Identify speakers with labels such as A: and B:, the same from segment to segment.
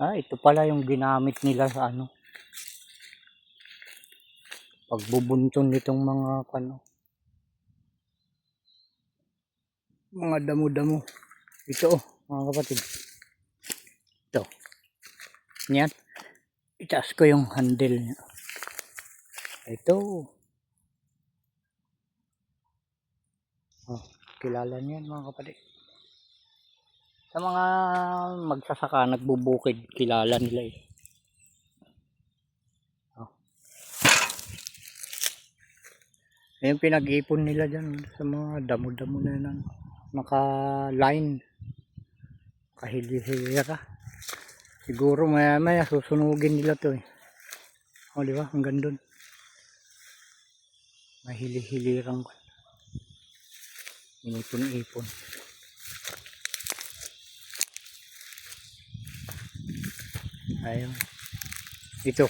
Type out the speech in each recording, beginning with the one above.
A: Ito pala yung ginamit nila sa ano, pagbubunton nitong mga damo-damo. Ito mga kapatid. Ito. Yan. Itaas ko yung handle niya. Ito. Kilala niyo yan mga kapatid. Sa mga magsasaka nagbubukid, kilala nila eh. Yung pinag-ipon nila dyan sa mga damo-damo na yan, naka-line, kahili-hilira. Siguro maya-maya susunugin nila to eh. O diba, hanggang dun. Mahili-hilirang inipon-ipon. Ayun. Ito.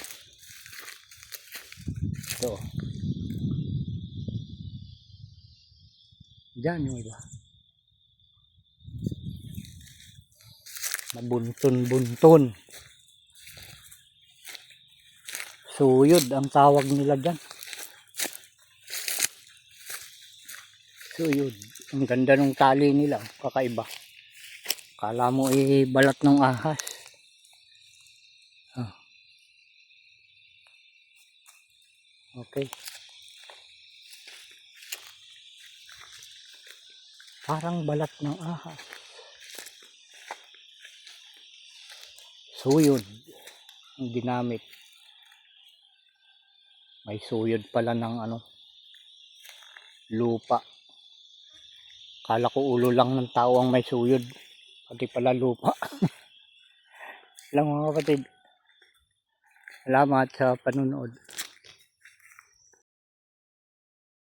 A: Diyan yung iba. Mabuntun-buntun. Suyod ang tawag nila dyan. Suyod. Ang ganda ng tali nila. Kakaiba. Kala mo balat ng ahas. Okay. Parang balat ng ahas. Suyod ang ginamit. May suyod pala ng lupa. Kala ko ulo lang ng tao ang may suyod. Pati pala lupa. Lang mga kapatid. Salamat sa panunood.